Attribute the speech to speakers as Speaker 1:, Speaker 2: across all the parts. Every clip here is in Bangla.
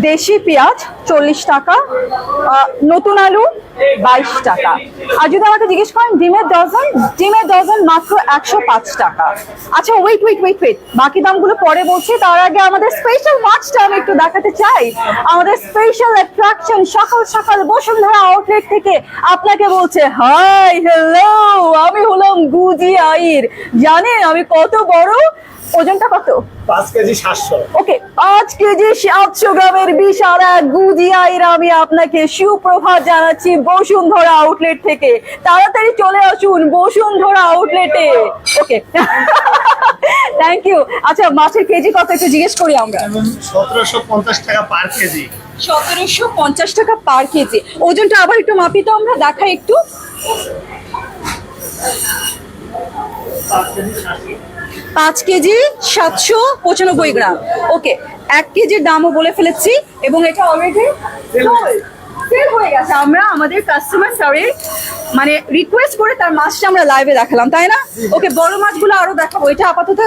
Speaker 1: দেশি পেঁয়াজ 40 টাকা, নতুন আলু 22 টাকা। আর যদি আমাকে জিজ্ঞেস করেন ডিমের ডজন মাত্র 105 টাকা। আচ্ছা ওয়েট, বাকি দামগুলো পরে বলছি, তার আগে আমাদের স্পেশাল মাছটা আমি একটু দেখাতে চাই। আমাদের স্পেশাল অ্যাট্রাকশন সকাল সকাল বসুন্ধরা আউটলেট থেকে আপনাকে বলছে হাই হ্যালো, আমি হলাম গুজি আইর। জানেন আমি কত বড়? ওজনটা কত?
Speaker 2: 5 কেজি 700।
Speaker 1: ওকে, 5 কেজি 700 গ্রামের বিশাল এক গুজি আইর আমি আপনাকে সুপ্রভাত জানাচ্ছি বসুন্ধরা আউটলেট থেকে। তাড়াতাড়ি চলে আসুন বসুন্ধরা আউটলেটে। Okay thank you. আচ্ছা মাছের কেজি কত একটু জিজ্ঞেস করি আমরা।
Speaker 2: 1750 টাকা পার কেজি।
Speaker 1: 1750 টাকা পার কেজি। ওজনটা আবার একটু মাপি তো আমরা, দেখাই একটু। 5 কেজি 795 গ্রাম। ওকে, 1 কেজির দামও বলে ফেলেছি এবং এটা অলরেডি সেল হয়ে গেছে। আমরা আমাদের কাস্টমার সার্ভিস মানে রিকোয়েস্ট করে তার মাছটা আমরা লাইভে দেখালাম, তাই না? ওকে, বড় মাছগুলো আরো দেখাবো। এটা আপাতত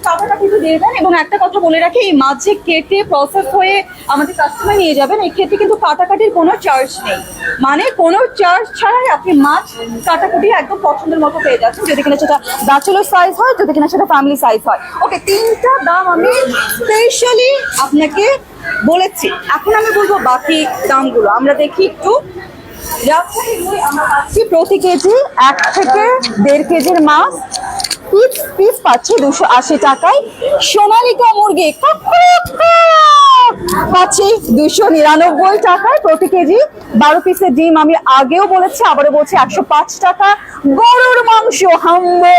Speaker 1: কাটাকাটিতে দিয়ে দেন। এবং একটা কথা বলে রাখি, এই মাছ যে কেটে প্রসেস হয়ে আমাদের কাস্টমার নিয়ে যাবেন, এই ক্ষেত্রে কিন্তু কাটাকাটির কোনো চার্জ নেই। মানে কোনো চার্জ ছাড়াই আপনি মাছ কাটাকুটি একদম পছন্দের মতো পেয়ে যাচ্ছেন, যদি কিনা সেটা ব্যাচেলর সাইজ হয়, যদি কিনা সেটা ফ্যামিলি সাইজ হয়। ওকে, 3টা দাম আমি স্পেশালি আপনাকে বলেছি। এখন আমি বলবো বাকি দামগুলো। আমরা দেখি একটু। আমরা পাচ্ছি প্রতি কেজি 1 থেকে 1.5 কেজির মাছ পিস পাচ্ছি 280 টাকায়। সোনালিকা মুরগি পাচ্ছি 299 টাকায় প্রতি কেজি। 12 পিসের ডিম আমি আগেও বলেছি, আবারও বলছি 105 টাকা। গরুর মাংস হাম্বো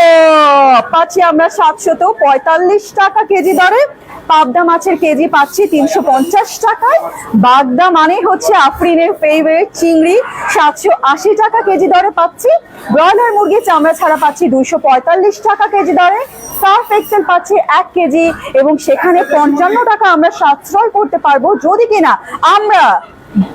Speaker 1: পাচ্ছি আমরা 745 টাকা কেজি দরে। পাবদা মাছের কেজি পাচ্ছি 350 টাকায়। বাগদা মানে হচ্ছে আফরিনের ফেভারিট চিংড়ি, 780 টাকা কেজি দরে পাচ্ছি। ব্রয়লার মুরগি চামড়া ছাড়া পাচ্ছি 245 টাকা কেজি দরে। সার্ফ এক্সেল পাচ্ছি 1 কেজি এবং সেখানে 55 টাকা আমরা সাশ্রয় করতে পারবো যদি কিনা আমরা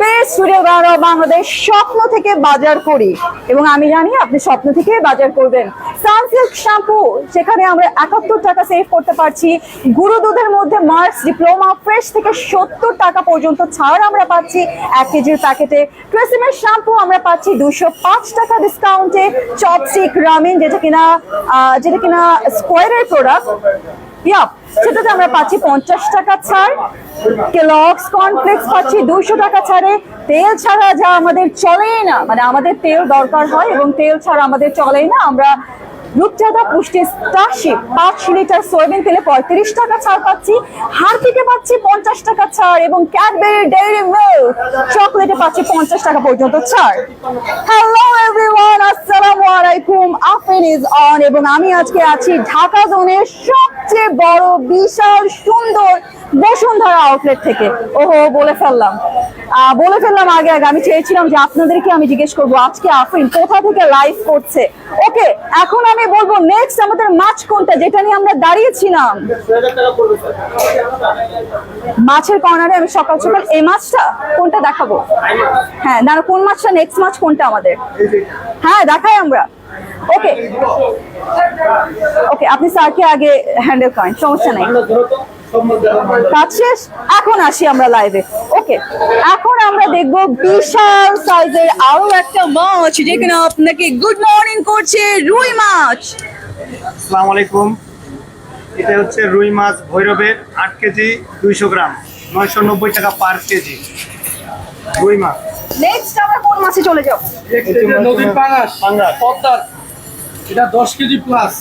Speaker 1: বেস্ট স্টুডিও বাংলাদেশ স্বপ্ন থেকে বাজার করি। এবং আমি জানি আপনি স্বপ্ন থেকে বাজার করবেন। সানসিল্ক শ্যাম্পু, সেখানে আমরা 71 টাকা সেভ করতে পারছি। গুঁড়ো দুধের মধ্যে মার্স ডিপ্লোমা ফ্রেশ থেকে 70 টাকা পর্যন্ত ছাড় আমরা পাচ্ছি 1 কেজির প্যাকেটে। ট্রেসিমের শ্যাম্পু আমরা পাচ্ছি 205 টাকা ডিসকাউন্টে। চপস্টিক রামিন, যেটা কিনা স্কোয়ারের প্রোডাক্ট, সেটাতে আমরা পাচ্ছি 50 টাকা ছাড়। কেলগস কর্নফ্লেক্স পাচ্ছি 200 টাকা ছাড়ে। তেল ছাড়া যা আমাদের চলেই না, মানে আমাদের তেল দরকার হয় এবং তেল ছাড়া আমাদের চলেই না, আমরা রূপচাঁদা পুষ্টি স্টারশিপ 5 লিটার সয়াবিন তেলে 35 টাকা ছাড় পাচ্ছি। হারপিকে পাচ্ছি 50 টাকা ছাড় এবং ক্যাডবেরি ডেইরি মিল্ক চকলেটে পাচ্ছি 50 টাকা পর্যন্ত ছাড়। হ্যালো এভরিওয়ান, আসসালামু আলাইকুম। আফরিন ইজ অন এবং আমি আজকে আছি ঢাকা জোনের সবচেয়ে বড় বিশাল সুন্দর বসুন্ধরা আউটলেট থেকে। ওহো, বলে ফেললাম আগে আমি চেয়েছিলাম যে আপনাদেরকে আমি জিজ্ঞেস করবো আজকে আফরিন কোথা থেকে লাইভ করছে। ওকে, এখন আমি বলবো নেক্সট আমাদের মাছ কোনটা, যেটা নিয়ে আমরা দাঁড়িয়েছিলাম। মাছের কর্নারে আমি সকাল সকাল এই মাছটা কোনটা দেখাবো? হ্যাঁ, না কোন মাছটা নেক্সট মাছ কোনটা আমাদের? হ্যাঁ দেখাই আমরা। ওকে আপনি স্যারকে আগে হ্যান্ডেল করেন, সমস্যা নাই। কাজ শেষ, এখন আসি আমরা লাইভে। ওকে, এখন আমরা দেখবো বিশাল সাইজের আরো একটা মাছ, যেখানে আপনাকে গুড মর্নিং করছে রুই মাছ।
Speaker 2: আসসালামু আলাইকুম। এটা হচ্ছে রুই মাছ ভৈরবের 8 কেজি 200 গ্রাম, 990 টাকা পার কেজি রুই মাছ।
Speaker 1: নেক্সট আমরা কোন মাছে চলে যাব?
Speaker 3: নদীর পাঙাশ, পদ্মার, এটা 10 কেজি প্লাস।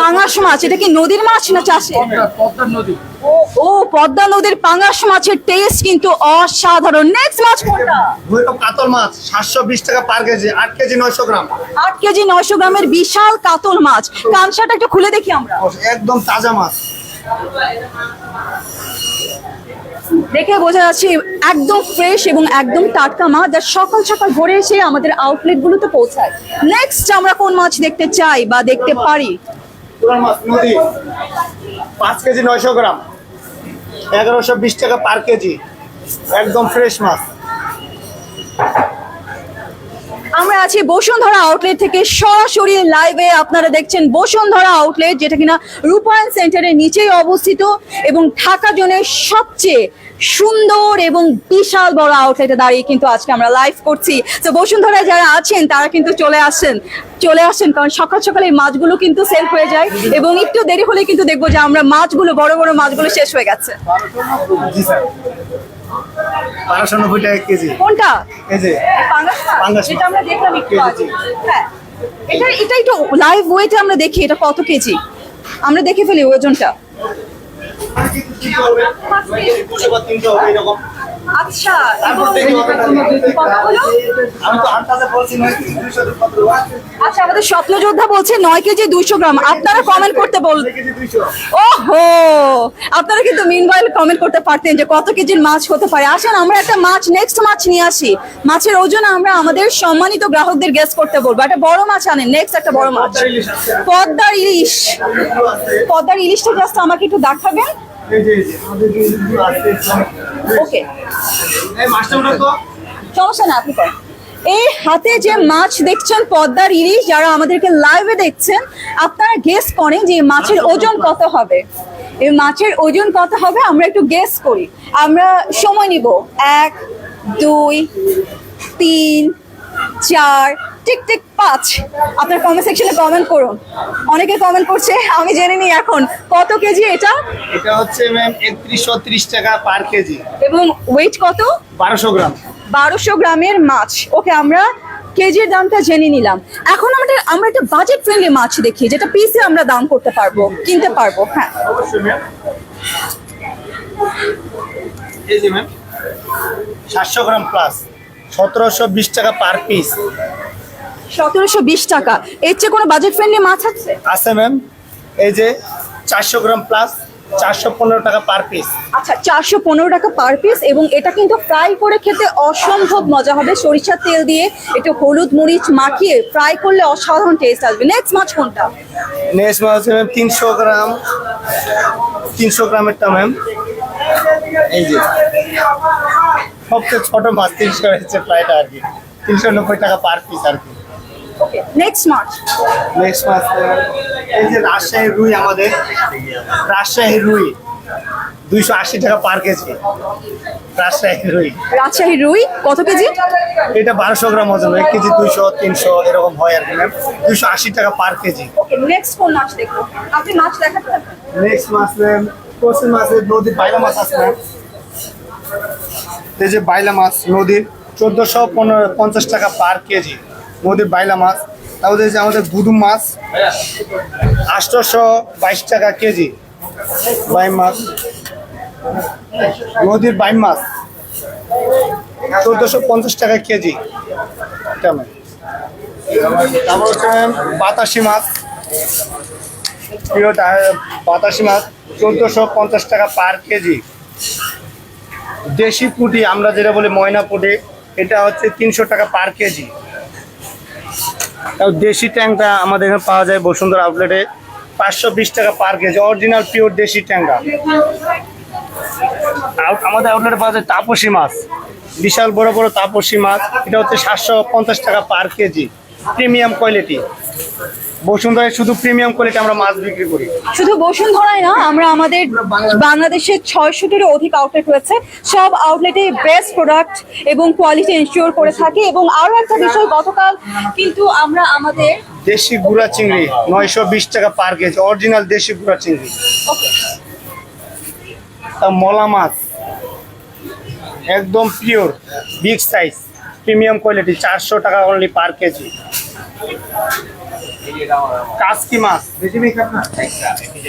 Speaker 1: পাঙাশ মাছ, এটা কি নদীর মাছ না চাষে?
Speaker 3: পদ্মার নদী।
Speaker 1: ও, পদ্মা নদীর পাঙাশ মাছের টেস্ট কিন্তু অসাধারণ। নেক্সট মাছ কোনটা?
Speaker 2: ভৈরব কাতল মাছ 720 টাকা পার কেজি, 8 কেজি 900 গ্রাম।
Speaker 1: 8 কেজি 900 গ্রামের বিশাল কাতল মাছ। কানসাটা একটু খুলে দেখি আমরা।
Speaker 2: একদম তাজা মাছ,
Speaker 1: দেখে বোঝা যাচ্ছে একদম ফ্রেশ এবং একদম টাটকা মাছ, যা সকাল সকাল ভোরে এসে আমাদের আউটলেট গুলোতে পৌঁছায়। নেক্সট আমরা কোন মাছ দেখতে চাই বা দেখতে পারি?
Speaker 2: মাছ নদী 5 কেজি 900 গ্রাম, 1120 টাকা পার কেজি, একদম ফ্রেশ মাছ।
Speaker 1: আমরা আছি বসুন্ধরা আউটলেট থেকে সরাসরি লাইভে। আপনারা দেখছেন বসুন্ধরা আউটলেট, যেটা কিনা রূপায়ণ সেন্টারের নিচেই অবস্থিত এবং ঢাকা জোনের সবচেয়ে সুন্দর এবং বিশাল বড় আউটলেটে দাঁড়িয়ে কিন্তু আজকে আমরা লাইভ করছি। তো বসুন্ধরা যারা আছেন তারা কিন্তু চলে আসেন, কারণ সকাল সকাল এই মাছগুলো কিন্তু সেল হয়ে যায় এবং একটু দেরি হলে কিন্তু দেখবো যে আমরা মাছগুলো, বড় বড় মাছগুলো শেষ হয়ে গেছে।
Speaker 2: জি স্যার, 1290 টাকা কেজি।
Speaker 1: কোনটা?
Speaker 2: এই যে
Speaker 1: পাঙ্গাস মাছ?
Speaker 2: পাঙ্গাস মাছ।
Speaker 1: যেটা আমরা দেখলাম একটু
Speaker 2: কেজি।
Speaker 1: আগে। হ্যাঁ, এটা একটু লাইভ ওয়েটে আমরা দেখি এটা কত কেজি, আমরা দেখে ফেলি ওজনটা। আচ্ছা,
Speaker 2: তারপর দেখি কতটা।
Speaker 1: কত হলো?
Speaker 2: আমি তো আন্দাজে বলছি 9 কেজি 200
Speaker 1: আচ্ছা, আমাদের স্বপ্নযোদ্ধা বলছে 9 কেজি 200 গ্রাম। আপনারা কমেন্ট করতে
Speaker 2: কেজি 200।
Speaker 1: ওহো, আপনারা কিন্তু মিনওয়াইল কমেন্ট করতে পারতেন যে কত কেজির মাছ হতে পারে। আসেন আমরা একটা নেক্সট মাছ নিয়ে আসি। মাছের ওজন আমরা আমাদের সম্মানিত গ্রাহকদের গেস করতে বলবো। একটা বড় মাছ আনেন, নেক্সট একটা বড় মাছ। পদ্মার ইলিশ। পদ্মার ইলিশটা জাস্ট আমাকে একটু দেখাবেন।
Speaker 2: এই যে আমাদের যে আছে
Speaker 1: ওকে,
Speaker 2: এই মাছটা উঠো তো।
Speaker 1: সমস্যা না, আপনি করেন। এই হাতে যে মাছ দেখছেন পদ্মার ইলিশ, যারা আমাদেরকে লাইভে দেখছেন আপনারা গেস করেন যে এই মাছের ওজন কত হবে। এই মাছের ওজন কত হবে আমরা একটু গেস করি। আমরা সময় নিব 1 2 3 4 টিক টিক 5। আপনার কমেন্ট সেকশনে কমেন্ট করুন। অনেকে কমেন্ট করছে, আমি জেনে নিই এখন কত কেজি এটা।
Speaker 2: এটা হচ্ছে ম্যাম 3130 টাকা পার কেজি
Speaker 1: এবং ওয়েট কত?
Speaker 2: 1200 গ্রাম।
Speaker 1: 1200 গ্রামের মাছ। ওকে, আমরা কেজির দামটা জেনে নিলাম। এখন আমরা একটা বাজেট ফ্রেন্ডলি মাছ দেখি, যেটা পিসে আমরা দাম করতে পারবো, কিনতে পারবো। হ্যাঁ,
Speaker 2: অবশ্যই ম্যাম। এই যে ম্যাম 700 গ্রাম প্লাস 1720 টাকা পার পিস
Speaker 1: 1720 টাকা। এর চেয়ে কোনো বাজেট ফ্রেন্ডলি মাছ আছে?
Speaker 2: আছে ম্যাম। এই যে 400 গ্রাম প্লাস 415 টাকা পার পিস।
Speaker 1: আচ্ছা, 415 টাকা পার পিস। এবং এটা কিন্তু ফ্রাই করে খেতে অসম্ভব মজা হবে। সরিষার তেল দিয়ে একটু হলুদ মরিচ মাখিয়ে ফ্রাই করলে অসাধারণ টেস্ট আসবে। নেক্সট মাছ কোনটা?
Speaker 2: নেক্সট মাছ হচ্ছে ম্যাম 300 গ্রাম, 300 গ্রামেরটা ম্যাম। এই যে সবচেয়ে ছোট মাছ 300 হচ্ছে ফ্রাইটা আর কি, 390 টাকা পার পিস আর কি।
Speaker 1: ওকে, নেক্সট মাছ।
Speaker 2: নেক্সট মাছ এই যে রাজশাহী রুই, আমাদের রাজশাহী রুই 280 টাকা পার কেজি। রাজশাহী রুই,
Speaker 1: রাজশাহী রুই কত কেজি?
Speaker 2: এটা 1200 গ্রাম ওজন, 1 কেজি 200 300 এরকম হয় আর কি ম্যাম। 280 টাকা পার কেজি।
Speaker 1: ওকে, নেক্সট কোন মাছ দেখবো? আপনি মাছ দেখাতে পারবেন?
Speaker 2: নেক্সট মাছ ম্যাম কোসে মাছের নদীর বাইলা মাছ আছে ম্যাম। এই যে বাইলা মাছ নদীর 1450 টাকা পার কেজি নদীর বাইলা মাছ। তারপরে এই যে আমাদের গুদুম মাছ 822 টাকা কেজি। বাইম মাছ, নদীর বাইম মাছ 1450 টাকা কেজি। কেমন? তারপর হচ্ছে ম্যাম বাতাসি মাছ, বাতাসি মাছ 1450 টাকা পার কেজি। দেশি পুঁটি, আমরা যেটা বলি ময়না পুঁটি, এটা হচ্ছে 300 টাকা পার কেজি। তাও দেশি ট্যাংরা আমাদের এখানে পাওয়া যায় বসুন্ধরা আউটলেটে 520 টাকা পার কেজি, অরিজিনাল পিওর দেশি ট্যাংরা। আমাদের আউটলেটে পাওয়া যায় তাপসী মাছ, বিশাল বড় বড় তাপসী মাছ, এটা হচ্ছে 750 টাকা পার কেজি। প্রিমিয়াম কোয়ালিটি, বসুন্ধরায় শুধু প্রিমিয়াম কোয়ালিটি আমরা মাছ বিক্রি করি।
Speaker 1: শুধু বসুন্ধরায় না, আমরা আমাদের বাংলাদেশের 600টিরও অধিক আউটলেট রয়েছে। সব আউটলেটে বেস্ট প্রোডাক্ট এবং কোয়ালিটি এনশিওর করে থাকি। এবং আরো একটা বিষয়, গতকাল কিন্তু আমরা আমাদের
Speaker 2: দেশি গুড়া চিংড়ি 920 টাকা পার কেজি, অরিজিনাল দেশি গুড়া চিংড়ি। তা মলা মাছ একদম pure big size premium quality 400 টাকা অনলি পার কেজি। কাসকি মাছ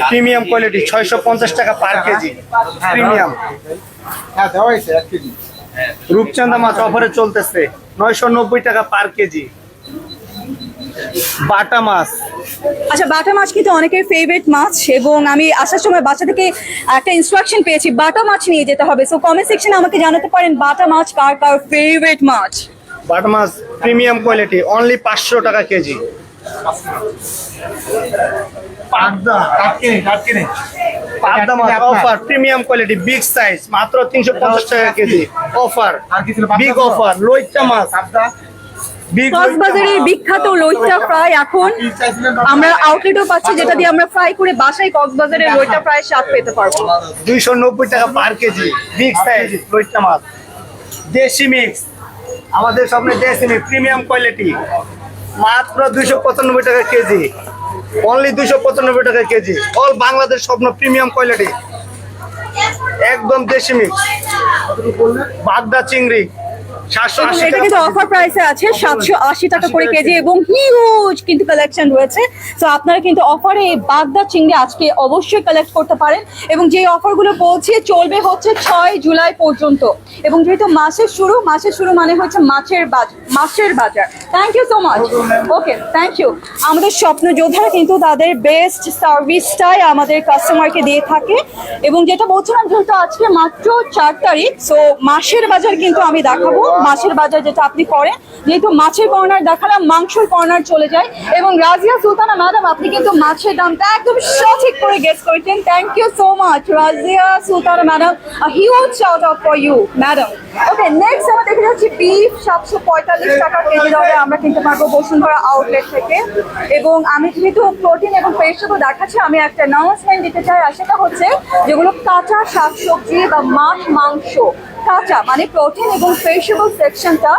Speaker 2: প্রিমিয়াম কোয়ালিটি 650 টাকা পার কেজি প্রিমিয়াম। রূপচাঁদা মাছ অফারে চলতেছে 990 টাকা পার কেজি। বাটা মাছ,
Speaker 1: আচ্ছা, বাটা মাছ কিন্তু অনেকের ফেভারিট মাছ এবং আমি আসার সময় বাচ্চা থেকে একটা ইনস্ট্রাকশন পেয়েছি বাটা মাছ নিয়ে যেতে হবে। সো কমেন্ট সেকশনে আমাকে জানাতে পারেন বাটা মাছ কার কার ফেভারিট মাছ।
Speaker 2: বাটা মাছ প্রিমিয়াম কোয়ালিটি অনলি 500 টাকা কেজি। পাবদা মাছ offer premium quality big size মাত্র 350 টাকা কেজি অফার, বিগ অফার। লইট্টা মাছ
Speaker 1: কক্সবাজারের বিখ্যাত লইট্টা ফ্রাই এখন আমরা আউটলেটও পাচ্ছি, যেটা দিয়ে আমরা ফ্রাই করে বাসায় কক্সবাজারের লইট্টা ফ্রাই স্বাদ পেতে পারবো।
Speaker 2: 290 টাকা পার কেজি মিক্স সাইজ লইট্টা মাছ, দেশি মিক্স, আমাদের সামনে দেশি মিক্স প্রিমিয়াম কোয়ালিটি, মাত্র 295 টাকা কেজি, অনলি 295 টাকা কেজি, অল বাংলাদেশ স্বপ্ন প্রিমিয়াম কোয়ালিটি, একদম দেশি মিক্স। বাগদা চিংড়ি
Speaker 1: এবং
Speaker 2: 780
Speaker 1: এটা
Speaker 2: টাকা
Speaker 1: কিন্তু অফার প্রাইসে আছে 780 টাকা করে কেজি এবং হিউজ কিন্তু কালেকশন রয়েছে। তো আপনারা কিন্তু অফারে এই বাগদা চিংড়ি আজকে অবশ্যই কালেক্ট করতে পারেন এবং যে অফারগুলো বলছি চলবে হচ্ছে 6 জুলাই পর্যন্ত। এবং যেহেতু মাসের শুরু মানে হচ্ছে মাছের বাজার। Thank you so much. Okay, thank you. আমাদের স্বপ্ন যোদ্ধারা কিন্তু তাদের বেস্ট সার্ভিসটাই আমাদের কাস্টমারকে দিয়ে থাকে এবং যেটা বলছিলাম যেহেতু আজকে মাত্র 4 তারিখ, সো মাছের বাজার কিন্তু আমি দেখাবো। মাছের বাজার যেটা আপনি করেন, যেহেতু মাছের কর্নার দেখালাম, মাংসের কর্নার চলে যায়। এবং রাজিয়া সুলতানা ম্যাডাম, আপনি কিন্তু মাছের দামটা একদম সঠিক করে গেস করেছেন। Thank you so much Razia Sultana madam, huge shout out for you madam. Okay, next আমরা দেখে যাচ্ছি বিফ 745 টাকা কেজি দরে আমরা কিনতে পারবো বসুন্ধরা আউটলেট থেকে। এবং আমি যেহেতু প্রোটিন এবং ভেজিটেবল দেখাচ্ছি, আমি একটা অ্যানাউন্সমেন্ট দিতে চাই, আর সেটা হচ্ছে যেগুলো কাঁচা শাকসবজি বা মাছ মাংস কাঁচা মানে প্রোটিন এবং ভেজিটেবল সেকশনটা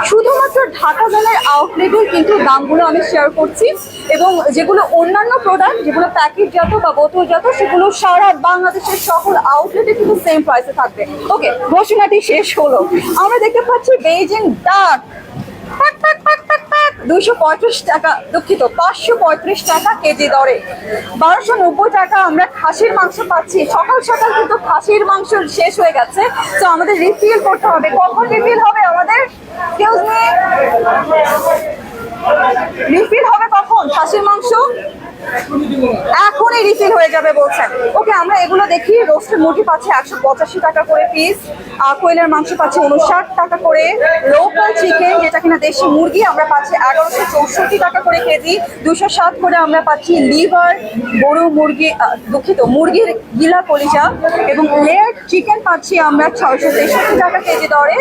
Speaker 1: শুধুমাত্র ঢাকা জেলার আউটলেটে কিন্তু দামগুলো আমি শেয়ার করছি। এবং যেগুলো অন্যান্য প্রোডাক্ট যেগুলো প্যাকেটজাত বা বোতলজাত, সেগুলো সারা বাংলাদেশের সকল আউটলেটে কিন্তু সেম প্রাইসে থাকবে। ওকে, ঘোষণাটি শেষ হলো। আমরা দেখতে পাচ্ছি বেইজিং ডাক 235 টাকা, দুঃখিত 535 টাকা কেজি দরে। 1290 টাকা আমরা খাসির মাংস পাচ্ছি। সকাল সকাল কিন্তু খাসির মাংস শেষ হয়ে গেছে, তো আমাদের রিফিল করতে হবে। কখন রিফিল হবে আমাদের? এক্সকিউজ মি, রিফিল হবে কখন খাসির মাংস? এখনই রিফিল হয়ে যাবে বলছেন। ওকে, আমরা এগুলো দেখি। রোস্টেড মুরগি পাচ্ছি 185 টাকা করে পিস, কোয়েলের মাংস পাচ্ছি 59 টাকা করে, লোকাল চিকেন যেটা কিনা দেশি মুরগি আমরা পাচ্ছি 1164 টাকা করে কেজি, 260 করে আমরা পাচ্ছি লিভার গরু মুরগি, দুঃখিত মুরগির গিলা কলিজা এবং লেয়ার চিকেন পাচ্ছি আমরা 663 টাকা কেজি দরে,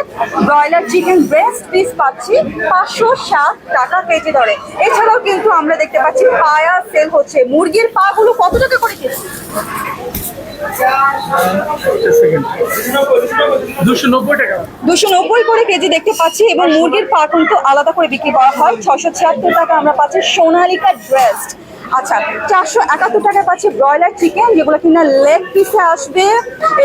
Speaker 1: ব্রয়লার চিকেন ব্রেস্ট পিস পাচ্ছি 560 টাকা কেজি দরে। এছাড়াও কিন্তু আমরা দেখতে পাচ্ছি পায়া সেল হচ্ছে। মুরগির পা গুলো কত টাকা করে কেজি?
Speaker 3: 290 টাকা
Speaker 1: 290 করে কেজি দেখতে পাচ্ছি এবং মুরগির পা কিন্তু আলাদা করে বিক্রি করা হয়। 676 টাকা আমরা পাচ্ছি সোনালিকা ব্রেস্ট। আচ্ছা, 471 টাকা পাচ্ছি ব্রয়লার চিকেন, যেগুলো কিনা লেগ পিসে আসবে।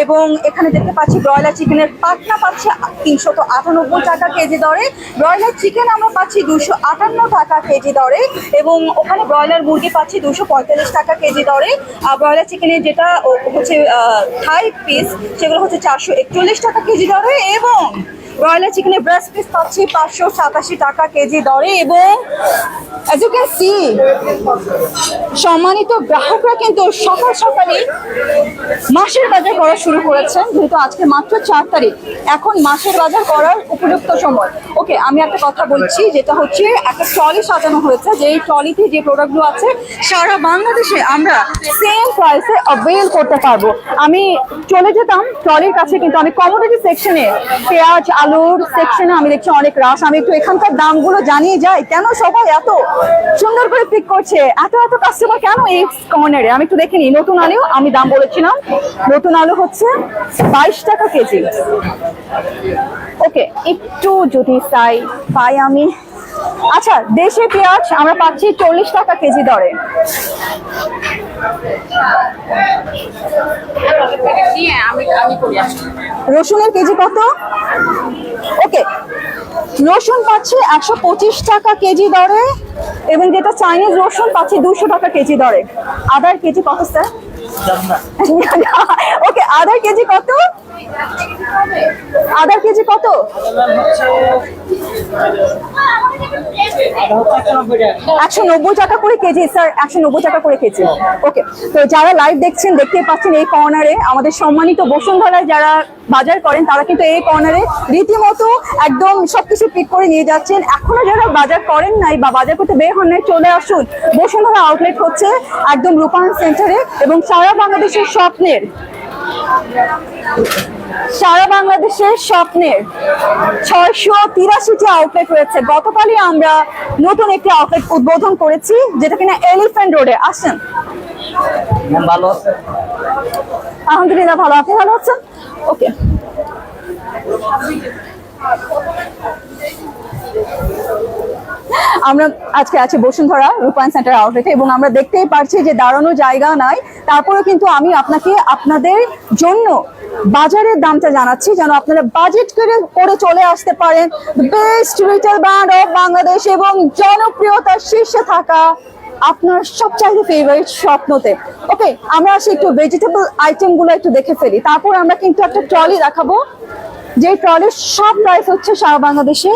Speaker 1: এবং এখানে দেখতে পাচ্ছি ব্রয়লার চিকেনের পাটনা পাচ্ছি 398 টাকা কেজি দরে। ব্রয়লার চিকেন আমরা পাচ্ছি 258 টাকা কেজি দরে এবং ওখানে ব্রয়লার মুরগি পাচ্ছি 245 টাকা কেজি দরে। আর ব্রয়লার চিকেনের যেটা হচ্ছে থাই পিস, সেগুলো হচ্ছে 441 টাকা কেজি দরে। এবং ব্রয়লার চিকেনের ব্রেস্ট পিস পাচ্ছি 587 টাকা কেজি দরে। এবং as you can see, সম্মানিত গ্রাহকরা কিন্তু সকাল সকালে মাসের বাজার করা শুরু করেছেন, যেহেতু আজকে মাত্র 4 তারিখ, এখন মাসের বাজার করার উপযুক্ত সময়। ওকে, আমি একটা কথা বলছি, যেটা হচ্ছে একটা ট্রলি সাজানো হয়েছে, যে এই ট্রলিতে যে প্রোডাক্টগুলো আছে সারা বাংলাদেশে আমরা সেম প্রাইসে অ্যাভেল করতে পারবো। আমি চলে যেতাম ট্রলির কাছে, কিন্তু আমি কমোডিটি সেকশনে, পেঁয়াজ আলুর সেকশনে আমি দেখছি অনেক রাশ। আমি একটু এখানকার দামগুলো জানিয়ে যাই, কেন সবাই এত সুন্দর করে পিক করছে, এত কাস্টমার কেন এই কর্নারে। আমি একটু দেখে নিই। নতুন আলু আমি দাম বলেছিলাম, নতুন আলু হচ্ছে 22 টাকা কেজি। ওকে, একটু যদি পাই আমি। আচ্ছা, দেশি পেঁয়াজ আমরা পাচ্ছি 40 টাকা কেজি দরে। রসুনের কেজি কত? ওকে, রসুন পাচ্ছি 125 টাকা কেজি দরে এবং যেটা চাইনিজ রসুন পাচ্ছি 200 টাকা কেজি দরে। আদার কেজি কত স্যার? ওকে, আদার কেজি কত? আদার কেজি কত? 190 টাকা করে কেজি স্যার, 190 টাকা করে কেজি। ওকে, তো যারা লাইভ দেখছেন দেখতে পাচ্ছেন এই কর্নারে আমাদের সম্মানিত বসুন্ধরায় যারা বাজার করেন, তারা কিন্তু এই কর্নারে রীতিমতো একদম সবকিছু পিক করে নিয়ে যাচ্ছেন। এখনো যারা বাজার করেন নাই বা বাজার করতে বের হন নাই, চলে আসুন। বসুন্ধরা আউটলেট হচ্ছে একদম রূপায়ণ সেন্টারে এবং সারা বাংলাদেশের স্বপ্নের সারা বাংলাদেশের স্বপ্নের 683টি আউটলেট রয়েছে। গতকালই আমরা নতুন একটি আউটলেট উদ্বোধন করেছি, যেটা কিনা এলিফ্যান্ট রোডে। আসেন।
Speaker 2: ভালো আছে।
Speaker 1: আলহামদুলিল্লাহ ভালো। আপনি ভালো আছেন? ওকে। আমরা আজকে আছি বসুন্ধরা রূপায়ণ সেন্টার আউটলেটে এবং আমরা দেখতেই পারছি যে দাঁড়ানোর জায়গা নাই, তারপরে কিন্তু আমি আপনাদের জন্য বাজারের দামটা জানাচ্ছি যেন আপনারা বাজেট করে চলে আসতে পারেন। Best retail brand of Bangladesh এবং জনপ্রিয়তার শীর্ষে থাকা আপনার সবচাইতে ফেভারিট স্বপ্নতে। ওকে, আমরা আসি একটু ভেজিটেবল আইটেম গুলো একটু দেখে ফেলি, তারপর আমরা কিন্তু একটা ট্রলি দেখাবো, যে ট্রলির সব প্রাইস হচ্ছে সারা বাংলাদেশে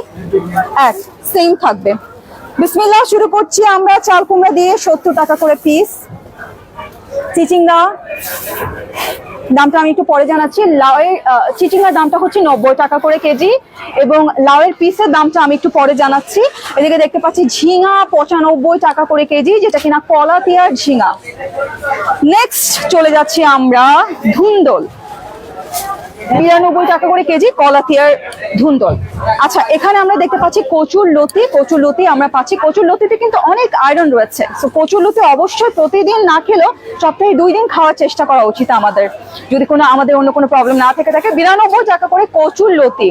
Speaker 1: এক সেম থাকবে। বিসমিল্লাহ, শুরু করছি আমরা চাল কুমড়া দিয়ে 70 টাকা করে পিস। চিচিঙ্গা দামটা আমি একটু পরে জানাচ্ছি। লাউয়ের চিচিঙ্গার দামটা হচ্ছে 90 টাকা করে কেজি এবং লাউয়ের পিসের দামটা আমি একটু পরে জানাচ্ছি। এদিকে দেখতে পাচ্ছি ঝিঙা 95 টাকা করে কেজি, যেটা কিনা কলাতিয়ার ঝিঙা। নেক্সট চলে যাচ্ছি আমরা ধুন্দল, 92 টাকা করে কেজি কলাতিয়ার ধুন্দল। আচ্ছা, এখানে আমরা দেখতে পাচ্ছি কচুর লতি আমরা পাচ্ছি। কচুর লতিতে কিন্তু অনেক আয়রন রয়েছে, সো কচুর লতি অবশ্যই প্রতিদিন না খেলেও সপ্তাহে 2 দিন খাওয়ার চেষ্টা করা উচিত আমাদের, যদি আমাদের অন্য কোনো প্রবলেম না থেকে থাকে। 92 টাকা করে কচুর লতি।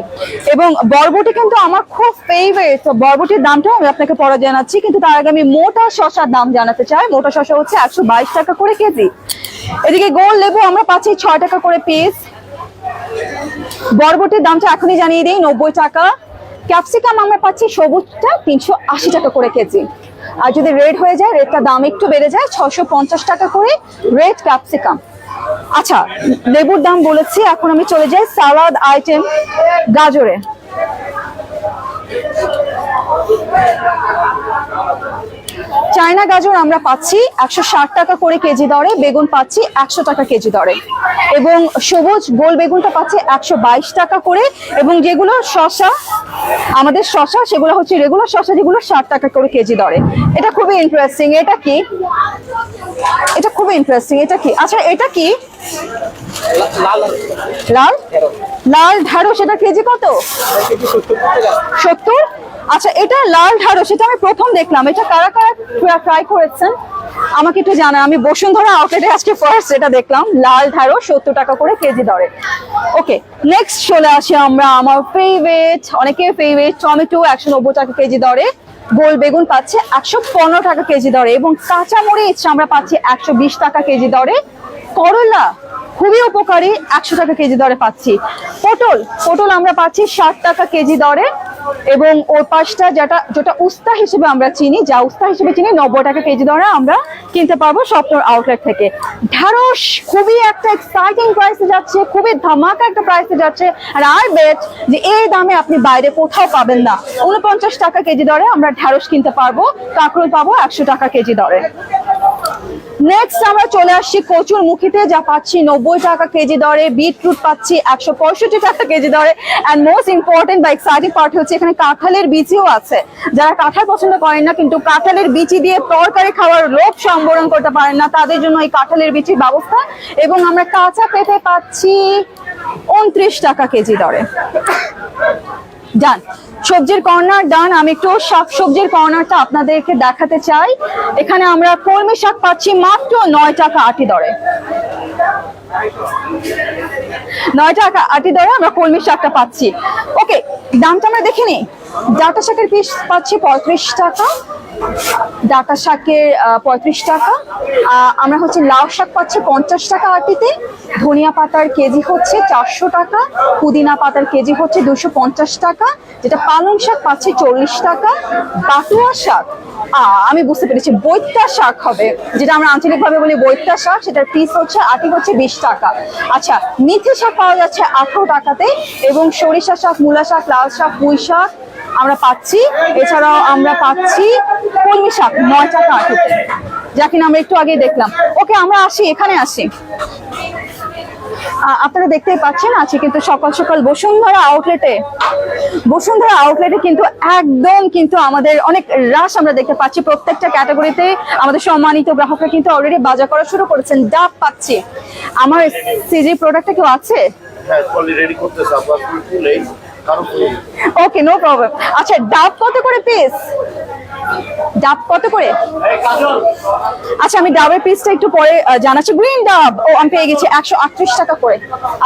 Speaker 1: এবং বরবটি কিন্তু আমার খুব ফেভারিট, তো বরবটির দামটাও আমি আপনাকে পরে জানাচ্ছি, কিন্তু তার আগে আমি মোটা শসার দাম জানাতে চাই। মোটা শসা হচ্ছে 122 টাকা করে কেজি। এদিকে গোল লেবু আমরা পাচ্ছি 6 টাকা করে পিস। বরবটির দামটা এখনই জানিয়ে দিই, 90 টাকা। ক্যাপসিকাম আমরা পাচ্ছি সবুজটা 380 টাকা করে কেজি, আর যদি রেড হয়ে যায় রেডটার দাম একটু বেড়ে যায়, 650 টাকা করে রেড ক্যাপসিকাম। আচ্ছা, লেবুর দাম বলেছি, এখন আমি চলে যাই সালাদ আইটেম গাজরে। চায়না গাজর আমরা পাচ্ছি 160 টাকা করে কেজি দরে, বেগুন পাচ্ছি 100 টাকা কেজি দরে এবং সবুজ গোল বেগুনটা পাচ্ছি 122 টাকা করে। এবং যেগুলো শসা আমাদের শসা সেগুলো হচ্ছে রেগুলার শসা, যেগুলো 60 টাকা করে কেজি দরে। এটা খুবই ইন্টারেস্টিং। এটা কি? এটা খুবই ইন্টারেস্টিং। এটা কি? আচ্ছা, এটা কি? লাল ঢ্যাঁড়স। এটা কেজি কত? 70। আচ্ছা, এটা লাল ঢ্যাঁড়স, এটা আমি প্রথম দেখলাম। এটা কারা কারা ট্রাই করেছেন আমাকে একটু জানান। আমি বসুন্ধরা আউটলেটে আজকে ফার্স্ট এটা দেখলাম, লাল ঢ্যাঁড়স 70 টাকা করে কেজি দরে। ওকে, নেক্সট চলে আসি আমরা আমার ফেভারিট, অনেকের ফেভারিট টমেটো 190 টাকা কেজি দরে। গোল বেগুন পাচ্ছে 115 টাকা কেজি দরে এবং কাঁচা মরিচ আমরা পাচ্ছি 120 টাকা কেজি দরে। করলা খুবই উপকারী, 100 টাকা কেজি দরে পাচ্ছি। পটল আমরা পাচ্ছি 60 টাকা কেজি দরে এবং ওর পাশটা যেটা উস্তা হিসেবে আমরা চিনি, 90 টাকা কেজি দরে আমরা কিনতে পারবো স্বপ্নর আউটলেট থেকে। ঢ্যাঁড়স খুবই একটা এক্সাইটিং প্রাইসে যাচ্ছে, খুবই ধামাকা একটা প্রাইসে যাচ্ছে, আর আই বেট যে এই দামে আপনি বাইরে কোথাও পাবেন না। 49 টাকা কেজি দরে আমরা ঢ্যাঁড়স কিনতে পারবো, কাঁকরোল পাবো 100 টাকা কেজি দরে। নেক্সট আমরা চলে আসছি কচুর মুখিতে, যা পাচ্ছি 90 টাকা কেজি দরে। বিটরুট পাচ্ছি 165 টাকা কেজি দরে। অ্যান্ড মোস্ট ইম্পর্টেন্ট বা এক্সাইটিং পার্ট হচ্ছে এখানে কাঁঠালের বিচিও আছে। যারা কাঁঠাল পছন্দ করেন না কিন্তু কাঁঠালের বিচি দিয়ে তরকারি খাওয়ার লোভ সম্বরণ করতে পারেন না, তাদের জন্য এই কাঁঠালের বিচির ব্যবস্থা। এবং আমরা কাঁচা পেঁপে পাচ্ছি 29 টাকা কেজি দরে। ডান, সবজির কর্নার ডান। আমি একটু শাক সবজির কর্নারটা আপনাদেরকে দেখাতে চাই। এখানে আমরা কলমি শাক পাচ্ছি মাত্র 9 টাকা আটি দরে। 9 টাকা আটি দরে আমরা কলমি শাকটা পাচ্ছি। ওকে, দামটা আমরা দেখে নিই। ডাঁটা শাকের পিস পাচ্ছি 35 টাকা, ডাঁটা শাকের 35 টাকা। আমরা হচ্ছে লাউ শাক পাচ্ছি 50 টাকা আটিতে। ধনিয়া পাতার কেজি হচ্ছে 400 টাকা, পুদিনা পাতার কেজি হচ্ছে 250 টাকা, যেটা পালং শাক পাচ্ছি 40 টাকা। বাটুয়া শাক আমি বুঝতে পেরেছি, বৈত্যা শাক হবে, যেটা আমরা আঞ্চলিকভাবে বলি বৈত্যা শাক, সেটার পিস হচ্ছে আটি হচ্ছে 20 টাকা। আচ্ছা, মেথি শাক পাওয়া যাচ্ছে 18 টাকাতে এবং সরিষা শাক, মূলা শাক, লাল শাক, পুঁই শাক আমরা পাচ্ছি। এছাড়াও আমরা পাচ্ছি কলমি শাক 9 টাকা আটিতে, যা কিনা আমরা একটু আগে দেখলাম। ওকে, আমরা আসি, এখানে আসি। আপনারা দেখতেই পাচ্ছেন আছি কিন্তু সকাল সকাল বসুন্ধরা আউটলেটে কিন্তু একদম কিন্তু আমাদের অনেক রাশ আমরা দেখতে পাচ্ছি। প্রত্যেকটা ক্যাটাগরিতে আমাদের সম্মানিত গ্রাহকরা কিন্তু অলরেডি বাজার করা শুরু করেছেন। ডাব পাচ্ছি। আমার সিজি প্রোডাক্টটা কেউ আছে?
Speaker 4: হ্যাঁ ট্রলি রেডি করতেছে আপনার ফুলেই কারণ
Speaker 1: ওকে, নো প্রবলেম। আচ্ছা, ডাব কত করে পিস? ডাব কত করে? আচ্ছা, আমি ডাবের পিসটা একটু পরে জানাচ্ছি। গ্রিন ডাব আমি পেয়ে গেছি 138 টাকা করে।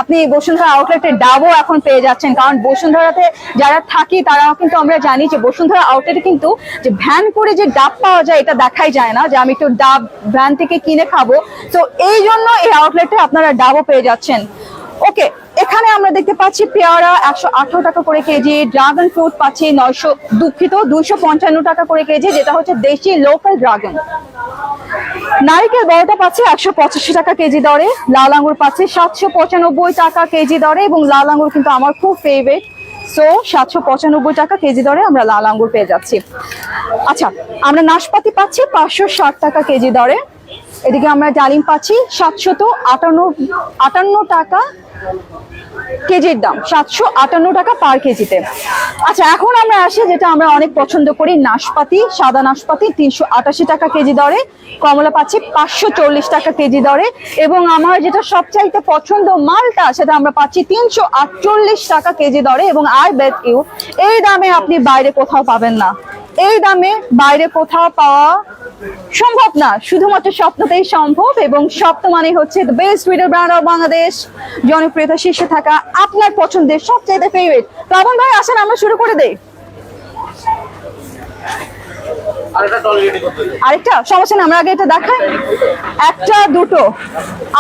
Speaker 1: আপনি বসুন্ধরা আউটলেটে ডাবও এখন পেয়ে যাচ্ছেন, কারণ বসুন্ধরাতে যারা থাকি তারা কিন্তু আমরা জানি যে বসুন্ধরা আউটলেটে কিন্তু যে ভ্যান করে যে ডাব পাওয়া যায় এটা দেখাই যায় না, যে আমি একটু ডাব ভ্যান থেকে কিনে খাবো। তো এই জন্য এই আউটলেটে আপনারা ডাবও পেয়ে যাচ্ছেন। ওকে, এখানে আমরা দেখতে পাচ্ছি পেয়ারা 118 টাকা করে কেজি, ড্রাগন ফ্রুট পাচ্ছি 255 টাকা করে কেজি, যেটা হচ্ছে দেশি লোকাল ড্রাগন। নারিকেল বড়টা পাচ্ছি 185 টাকা কেজি দরে, লাল আঙ্গুর পাচ্ছি 795 টাকা কেজি দরে, এবং লাল আঙ্গুর কিন্তু আমার খুব ফেভারিট। সো 795 টাকা কেজি দরে আমরা লাল আঙ্গুর পেয়ে যাচ্ছি। আচ্ছা, আমরা নাশপাতি পাচ্ছি 560 টাকা কেজি দরে। এদিকে আমরা ডালিম পাচ্ছি 758 টাকা কেজির দাম, 758 টাকা পার কেজিতে। আচ্ছা, এখন আমরা আসি যেটা আমরা অনেক পছন্দ করি, নাশপাতি। সাদা নাশপাতি 388 টাকা কেজি দরে, কমলা পাচ্ছি 540 টাকা কেজি দরে, এবং আমার যেটা সবচাইতে পছন্দ মালটা, সেটা আমরা পাচ্ছি 348 টাকা কেজি দরে। এবং আই বেট ইউ এই দামে আপনি বাইরে কোথাও পাবেন না। এই দামে বাইরে কোথাও পাওয়া সম্ভব না, শুধুমাত্র স্বপ্নতেই সম্ভব। এবং স্বপ্ন মানে হচ্ছে the best retail brand of Bangladesh, জনপ্রিয়তা শীর্ষে থাকা, আপনার পছন্দের সবচেয়ে ফেভারিট। প্লাবন ভাই আসেন, আমরা শুরু করে দেই। আরেকটা সমস্যা না, আমরা আগে এটা দেখাই। একটা দুটো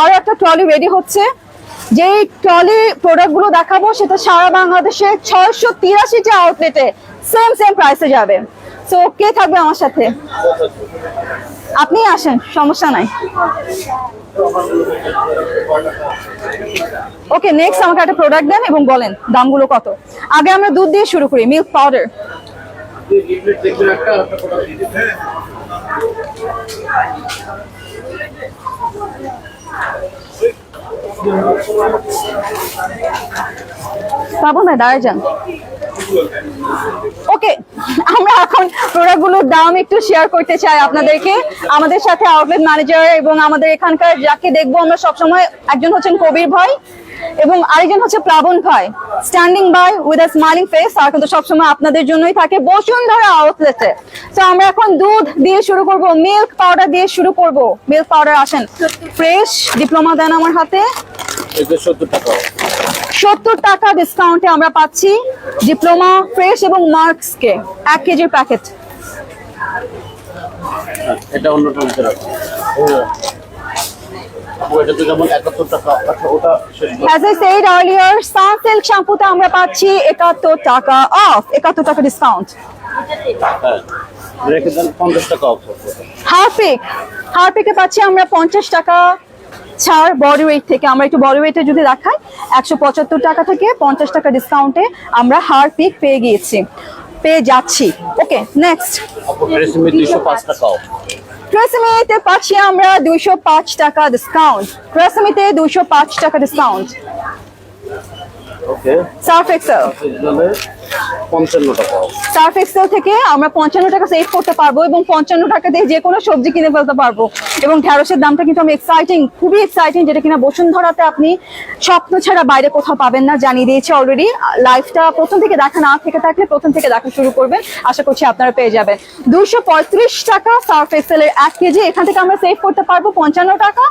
Speaker 1: আরো একটা ট্রলি রেডি হচ্ছে। যেই ট্রলি প্রোডাক্ট গুলো দেখাবো সেটা সারা বাংলাদেশে 683টি আউটলেটে সেম প্রাইসে যাবে। সো কে থাকবে আমার সাথে? আপনি আসেন, সমস্যা নাই। ওকে, নেক্সট আমাকে একটা প্রোডাক্ট দেন এবং বলেন দামগুলো কত। আগে আমরা দুধ দিয়ে শুরু করি, মিল্ক পাউডার। পাবো না, দাঁড়ায় যান। ওকে, আমরা এখন প্রোডাক্টগুলোর দাম একটু শেয়ার করতে চাই আপনাদেরকে। আমাদের সাথে আউটলেট ম্যানেজার এবং আমাদের এখানকার যাকে দেখবো আমরা সবসময়, একজন হচ্ছেন কবির ভাই এবং আরেকজন হচ্ছে প্লাবন ভাই, standing by with a smiling face. আর কিন্তু সবসময় আপনাদের জন্যই থাকে বসুন্ধরা আউটলেটে। তো আমরা এখন দুধ দিয়ে শুরু করব, মিল্ক পাউডার দিয়ে শুরু করব। মিল্ক পাউডার আসেন, ফ্রেশ ডিপ্লোমা দেন আমার হাতে। 70 টাকা ডিসকাউন্টে আমরা পাচ্ছি ডিপ্লোমা ফ্রেশ এবং মার্কস কে 1 কেজির প্যাকেট।
Speaker 4: এটা অন্য টনতে রাখো ওটা তো যেমন 71 টাকা। আচ্ছা, ওটা
Speaker 1: As I said earlier, Sunsilk শ্যাম্পুতে আমরা পাচ্ছি 71 টাকা অফ, 71 টাকা ডিসকাউন্ট।
Speaker 4: হ্যাঁ, রেখে দেন 50 টাকা অফ।
Speaker 1: হারপিকে পাচ্ছি আমরা 50 টাকা ছাড় বডি ওয়েট থেকে। আমরা একটু বডি ওয়েটে যদি দেখাই, 175 টাকা থেকে 50 টাকা ডিসকাউন্টে আমরা হারপিক পেয়ে যাচ্ছি। ওকে, নেক্সট
Speaker 4: ট্রেসিমি 205 টাকা অফ।
Speaker 1: ট্রেসিমিতে পাচ্ছি আমরা 205 টাকা ডিসকাউন্ট। ট্রেসিমিতে 205 টাকা ডিসকাউন্ট।
Speaker 4: ওকে,
Speaker 1: সার্ফ এক্সেল
Speaker 4: 55 টাকা অফ।
Speaker 1: সার্ফ এক্সেল থেকে আমরা 55 টাকা সেভ করতে পারবো এবং 55 টাকা দিয়ে যে কোনো সবজি কিনে ফেলতে পারবো। এবং ঢেঁড়সের দামটা কিন্তু আমি খুবই এক্সাইটিং, যেটা কিনা বসুন্ধরাতে আপনি স্বপ্ন ছাড়া বাইরে কোথাও পাবেন না, জানিয়ে দিয়েছি অলরেডি। লাইভটা প্রথম থেকে দেখা না থেকে থাকলে প্রথম থেকে দেখা শুরু করবেন, আশা করছি আপনারা পেয়ে যাবেন। 235 টাকা সার্ফ এক্সেলের 1 কেজি, এখান থেকে আমরা সেভ করতে পারবো 55 টাকা।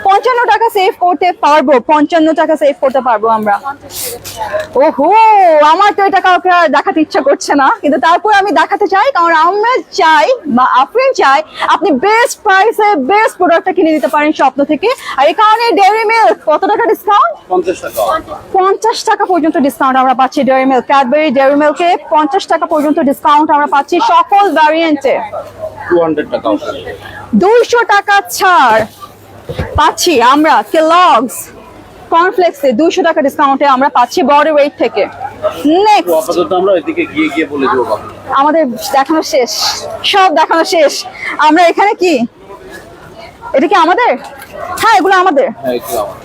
Speaker 1: 55 টাকা সেভ করতে পারবো, 55 টাকা সেভ করতে পারবো আমরা। ওহো, আমার তো এটা কাউকে দেখাতে ইচ্ছা করছে না, কিন্তু তারপর আমি দেখাতে চাই, কারণ আমরা চাই বা আফরিন চাই আপনি বেস্ট প্রাইসে বেস্ট প্রোডাক্টটা কিনে নিতে পারেন স্বপ্ন থেকে। আর এই কারণে ডেইরি মিল্ক কত টাকা ডিসকাউন্ট?
Speaker 4: 50 টাকা।
Speaker 1: 50 টাকা পর্যন্ত ডিসকাউন্ট আমরা পাচ্ছি ডেইরি মিল্ক। ক্যাডবেরি ডেইরি মিল্কে 50 টাকা পর্যন্ত ডিসকাউন্ট আমরা পাচ্ছি সকল ভ্যারিয়েন্টে।
Speaker 4: 200 টাকা অফ।
Speaker 1: 200 টাকা ছাড় পাচ্ছি আমরা কেলগস কর্নফ্লেক্সে 200 টাকা ডিসকাউন্টে আমরা পাচ্ছি বডি ওয়েট থেকে। নেক্সট
Speaker 4: আপাতত আমরা এদিকে গিয়ে বলে দেবো বাকি।
Speaker 1: আমাদের দেখানো শেষ, সব দেখানো শেষ। আমরা এখানে কি, এটা কি আমাদের? হ্যাঁ, এগুলো আমাদের,
Speaker 4: হ্যাঁ, একটু আমার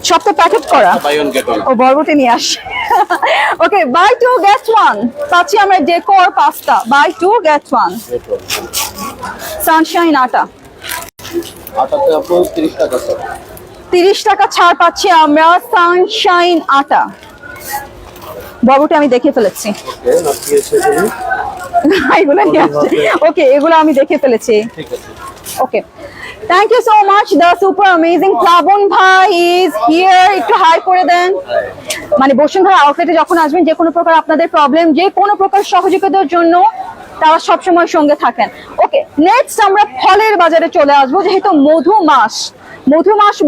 Speaker 1: সব তো প্যাকেট করা।
Speaker 4: Buy one get one.
Speaker 1: ও বরবটি নিয়ে আস। ওকে, বাই 2 গেট 1 পাচ্ছি আমরা Decor pasta, buy 2 get 1। Sunshine আটাতে
Speaker 4: আপনার 30 টাকা স্যার।
Speaker 1: 30 টাকা ছাড় পাচ্ছি আমরা সানশাইন আটা। বড়টা আমি দেখে ফেলেছি, এগুলো নিয়ে আসছে। ওকে, এগুলো আমি দেখে ফেলেছি।
Speaker 4: ঠিক আছে।
Speaker 1: Okay, thank you so much. The super amazing Plabon ভাই ইজ হিয়ার। একটু হাই করে দেন। মানে বসুন্ধরা আউটলেটে যখন আসবেন, যে কোনো প্রকার আপনাদের প্রবলেম, যে কোনো প্রকার সহযোগিতার জন্য তারা সবসময় সঙ্গে থাকেন। ওকে, নেক্সট আমরা ফলের বাজারে চলে আসবো। যেহেতু মধু মাস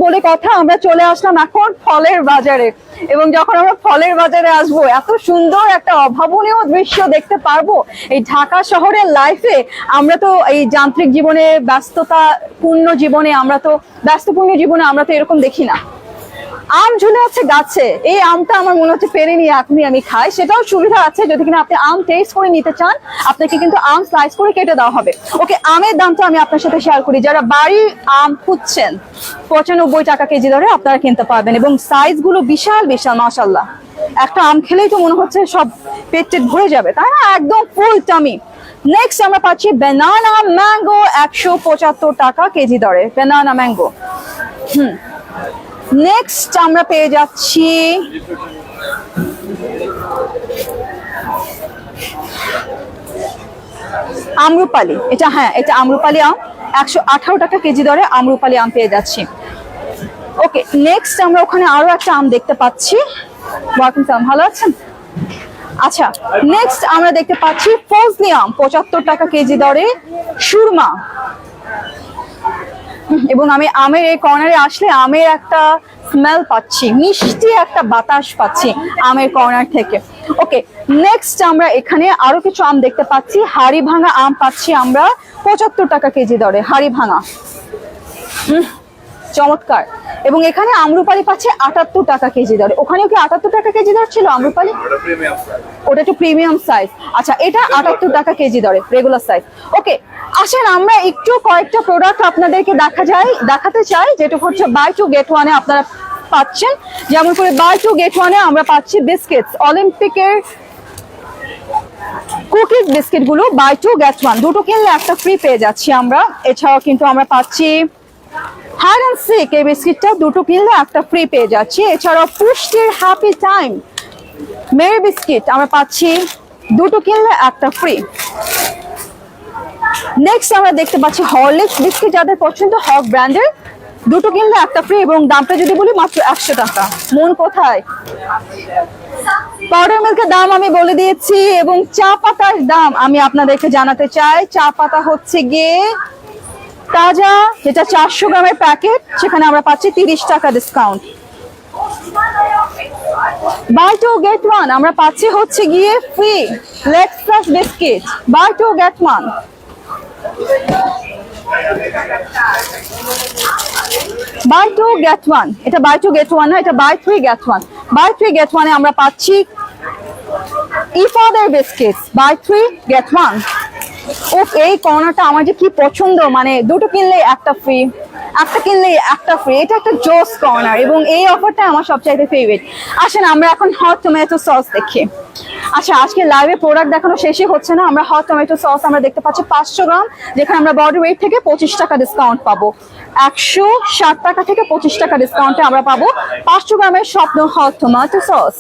Speaker 1: বলে কথা, আমরা চলে আসলাম এখন ফলের বাজারে। এবং যখন আমরা ফলের বাজারে আসবো, এত সুন্দর একটা অভাবনীয় দৃশ্য দেখতে পারবো। এই ঢাকা শহরের লাইফে আমরা তো এই যান্ত্রিক জীবনে, ব্যস্তপূর্ণ জীবনে আমরা তো এরকম দেখি না। আম ঝুলে আছে গাছে, এই আমটা আমার মনে হচ্ছে পেরে নিয়ে এখনই আমি খাই। সেটাও সুবিধা আছে, যদি কিনা আপনি আম টেস্ট করে নিতে চান, আপনাকে কিন্তু আম স্লাইস করে কেটে দেওয়া হবে। ওকে, আমের দামটা আমি আপনার সাথে শেয়ার করি। যারা বাড়ির আম খুঁজছেন, 95 টাকা কেজি দরে আপনারা কিনতে পারবেন। এবং সাইজ গুলো বিশাল বিশাল, মাশাআল্লাহ। একটা আম খেলেই তো মনে হচ্ছে সব পেট ভরে যাবে, তাই না? একদম ফুল টামি। নেক্সট আমরা পাচ্ছি ব্যানানা ম্যাঙ্গো, 175 টাকা কেজি দরে ব্যানানা ম্যাঙ্গো। নেক্সট আমরা পেয়ে যাচ্ছি আম্রপালি। এটা আম্রপালি আম, 118 টাকা কেজি দরে আম্রপালি আম পেয়ে যাচ্ছি। ওকে, নেক্সট আমরা ওখানে আরো একটা আম দেখতে পাচ্ছি। ওয়ালাইকুম সালাম, ভালো আছেন? আচ্ছা, নেক্সট আমরা দেখতে পাচ্ছি ফজলি আম, 75 টাকা কেজি দরে সুরমা। এবং আমি আমের এই কর্নারে আসলে আমের একটা স্মেল পাচ্ছি, মিষ্টি একটা বাতাস পাচ্ছি আমের কর্নার থেকে। ওকে, নেক্সট আমরা এখানে আরো কিছু আম দেখতে পাচ্ছি। হাড়ি ভাঙা আম পাচ্ছি আমরা 75 টাকা কেজি দরে, হাড়ি ভাঙা। চমৎকার। এবং এখানে আম্রপালি পাচ্ছে 78 টাকা কেজি দরে। ওখানেও কি 78 টাকা কেজি দর ছিল আম্রপালি? ওটা একটু প্রিমিয়াম সাইজ। আচ্ছা, এটা 78 টাকা কেজি দরে রেগুলার সাইজ। ওকে, আসেন আমরা একটু কয়েকটা প্রোডাক্ট আপনাদেরকে দেখাতে চাই, যেটা হচ্ছে বাই টু গেট ওয়ানে আপনারা পাচ্ছেন। যেমন করে বাই টু গেট ওয়ানে আমরা পাচ্ছি বিস্কিটস, অলিম্পিকের কুকিজ বিস্কিট গুলো বাই টু গেট ওয়ান, দুটো কিনলে একটা ফ্রি পেয়ে যাচ্ছি আমরা। এছাড়াও কিন্তু আমরা পাচ্ছি হাইড অ্যান্ড সিক, এই বিস্কিটটা দুটো কিনলে একটা ফ্রি পেয়ে যাচ্ছি। এছাড়াও পুষ্টির হ্যাপি টাইম মেরি বিস্কিট আমরা পাচ্ছি দুটো কিনলে একটা ফ্রি। নেক্সট আমরা দেখতে পাচ্ছি হরলিক্স বিস্কিট, যাদের পছন্দ হক ব্র্যান্ডের, দুটো কিনলে একটা ফ্রি। এবং দামটা যদি বলি মাত্র 100 টাকা। মন কোথায়? পাউডার মিল্কের দাম আমি বলে দিয়েছি। এবং চা পাতার দাম আমি আপনাদেরকে জানাতে চাই। চা পাতা হচ্ছে গিয়ে তাজা, যেটা 400 গ্রামের প্যাকেট, সেখানে আমরা পাচ্ছি 30 টাকা discount. Buy two get one আমরা পাচ্ছি হচ্ছে গিয়ে free Lexus plus biscuit, buy two get one. Buy two get one, এটা বাই টু গেট ওয়ান না, এটা buy 3 get one. Buy 3 get ওয়ানে আমরা পাচ্ছি ইফাদের বিস্কিট, বাই 3 গেট ওয়ান। ও, এই কর্নারটা আমার যে কি পছন্দ, মানে দুটো কিনলে একটা ফ্রি, একটা কিনলে একটা ফ্রি, এটা একটা জোস কর্নার। এবং এই অফারটা আমার সবচাইতে ফেভারিট। আসেন আমরা এখন হট টমেটো সস দেখি। আচ্ছা, আজকে লাইভে প্রোডাক্ট দেখানো শেষই হচ্ছে না। আমরা হট টমেটো সস আমরা দেখতে পাচ্ছি 500 গ্রাম, যেখানে আমরা বডি ওয়েট থেকে 25 টাকা ডিসকাউন্ট পাবো। 160 টাকা থেকে 25 টাকা ডিসকাউন্টে আমরা পাবো 500 গ্রামের স্বপ্ন হট টমেটো সস।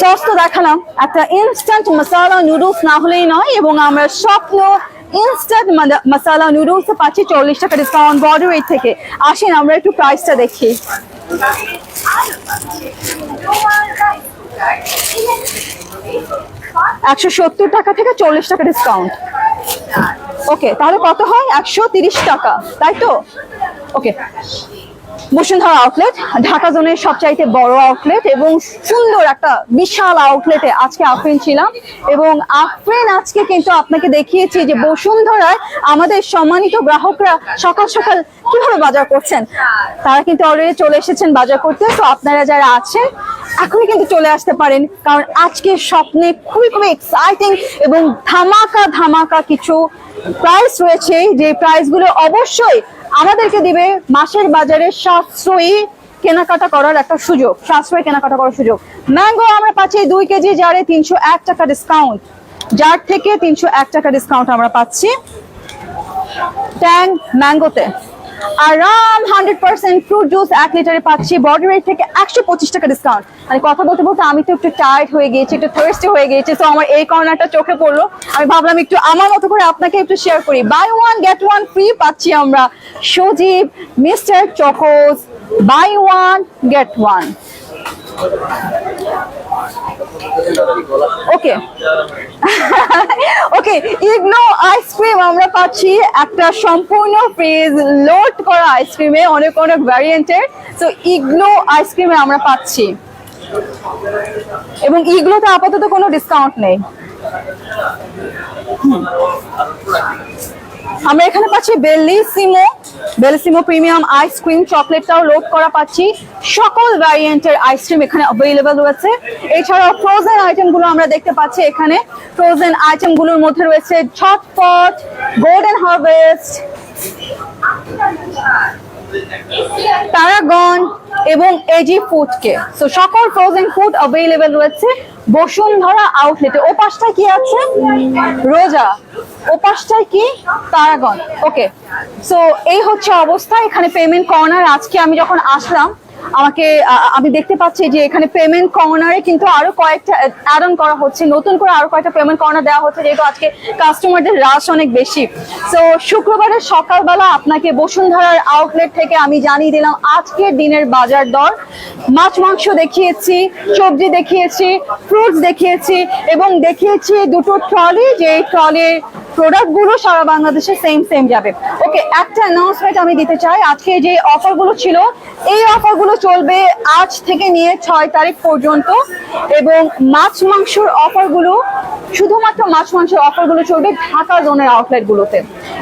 Speaker 1: সস তো দেখালাম, একটা ইনস্ট্যান্ট মশলা নুডলস না হলেই নয়। এবং আমরা স্বপ্ন ইনস্ট্যান্ট মশলা নুডলস পাচ্ছি 40 টাকা ডিসকাউন্ট বডি ওয়েট থেকে। আসেন আমরা একটু প্রাইসটা দেখি। 170 টাকা থেকে 40 টাকা ডিসকাউন্ট। ওকে, তাহলে কত হয়? 130 টাকা, তাই তো? ওকে, বসুন্ধরা আউটলেট ঢাকা জোনের সবচাইতে বড় আউটলেট এবং সুন্দর একটা বিশাল আউটলেটে আজকে আফরিন ছিলাম। এবং আফরিন আজকে কিন্তু আপনাকে দেখিয়েছি যে বসুন্ধরায় আমাদের সম্মানিত গ্রাহকরা সকাল সকাল কিভাবে বাজার করছেন। তারা কিন্তু অলরেডি চলে এসেছেন বাজার করতে। তো আপনারা যারা আছেন এখনই কিন্তু চলে আসতে পারেন, কারণ আজকে স্বপ্নে খুবই খুবই এক্সাইটিং এবং ধামাকা ধামাকা কিছু প্রাইস রয়েছে, যে প্রাইসগুলো অবশ্যই আমাদেরকে দিবে মাসের বাজারে সাশ্রয়ী কেনাকাটা করার একটা সুযোগ, সাশ্রয়ী কেনাকাটা করার সুযোগ। ম্যাঙ্গো আমরা পাচ্ছি 2 কেজি জারে 301 টাকা ডিসকাউন্ট, জার থেকে 301 টাকা ডিসকাউন্ট আমরা পাচ্ছি ট্যাং ম্যাঙ্গোতে। আরাম 100% ফ্রুট জুস 1 লিটারে পাচ্ছি বডি রেট থেকে 125 টাকা ডিসকাউন্ট। মানে কথা বলতে বলতে আমি তো একটু টায়ার্ড হয়ে গিয়েছি, একটু থার্স্টি হয়ে গিয়েছি, তো আমার এই কর্নারটা চোখে পড়লো, আমি ভাবলাম একটু আমার মতো করে আপনাকে একটু শেয়ার করি। Buy one get one free পাচ্ছি আমরা Sajib Mister Chocos, buy one get one. Okay okay, Igloo ice cream আমরা পাচ্ছি একটা সম্পূর্ণ ফ্রিজ লোড করা আইসক্রিমে, অনেক অনেক ভ্যারিয়েন্টের। তো ইগনো আইসক্রিমে আমরা পাচ্ছি, এবং ইগলোতে আপাতত কোনো ডিসকাউন্ট নেই। আমরা এখানে পাচ্ছি বেলিসিমো প্রিমিয়াম আইসক্রিম, চকলেটটাও লোড করা পাচ্ছি। সকল ভ্যারিয়েন্টের আইসক্রিম এখানে অ্যাভেলেবল রয়েছে। এছাড়াও ফ্রোজেন আইটেমগুলো আমরা দেখতে পাচ্ছি এখানে। ফ্রোজেন আইটেমগুলোর মধ্যে রয়েছে ঝটপট, গোল্ডেন হারভেস্ট, প্যারাগন এবং এজি ফুডকে। সো সকল ফ্রোজেন ফুড অ্যাভেলেবল রয়েছে বসুন্ধরা আউটলেটে। ও পাশটায় কি আছে? রোজা। ও পাশটায় কি? প্যারাগন। ওকে, সো এই হচ্ছে অবস্থা। এখানে পেমেন্ট কর্নার, আজকে আমি যখন আসলাম আমি দেখতে পাচ্ছি যে এখানে পেমেন্ট কর্নারে কিন্তু আরো কয়েকটা অ্যাড অন করা হচ্ছে, নতুন করে আরো কয়েকটা পেমেন্ট কর্নার দেওয়া হচ্ছে, যেহেতু আজকে কাস্টমারদের রাশ অনেক বেশি। সো শুক্রবারের সকালবেলা আপনাকে বসুন্ধরার আউটলেট থেকে আমি জানিয়ে দিলাম আজকের দিনের বাজার দর। মাছ মাংস দেখিয়েছি, সবজি দেখিয়েছি, ফ্রুটস দেখিয়েছি, এবং দেখিয়েছি দুটো ট্রলি, যে ট্রলির প্রোডাক্টগুলো সারা বাংলাদেশে সেম যাবে। ওকে, একটা অ্যানাউন্সমেন্ট আমি দিতে চাই। আজকে যে অফারগুলো ছিল, এই অফারগুলো চলবে আজ থেকে নিয়ে 6 তারিখ পর্যন্ত, এবং মাছ মাংসের অফারগুলো, শুধুমাত্র মাছ মাংসের অফারগুলো চলবে ঢাকা জোনের আউটলেটগুলোতে।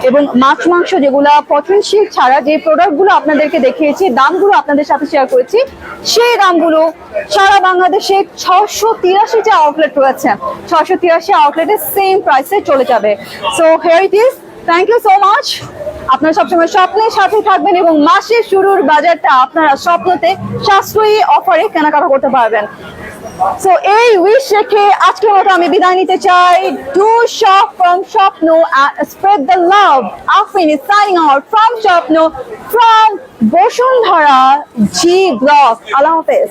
Speaker 1: এবং মাছ মাংস যেগুলা পচনশীল ছাড়া যে প্রোডাক্টগুলো আপনাদেরকে দেখিয়েছি, দামগুলো আপনাদের সাথে শেয়ার করেছি, সেই দামগুলো সারা বাংলাদেশে 683 আউটলেট রয়েছে, 683 আউটলেটে সেম প্রাইসে চলে যাবে। So here it is. Thank you so much. আপনারা সবসময় স্বপ্নের সাথে থাকবেন, এবং মাসের শুরুর বাজারটা আপনারা স্বপ্নতে সাশ্রয়ী অফারে কেনাকাটা করতে পারবেন। সো এই উইশ রেখে আজকের মতো আমি বিদায় নিতে চাই। ডু শপ ফ্রম স্বপ্ন and spread the love. Afrin is signing out from স্বপ্ন, from বসুন্ধরা জি ব্লক। আল্লাহ হাফেজ।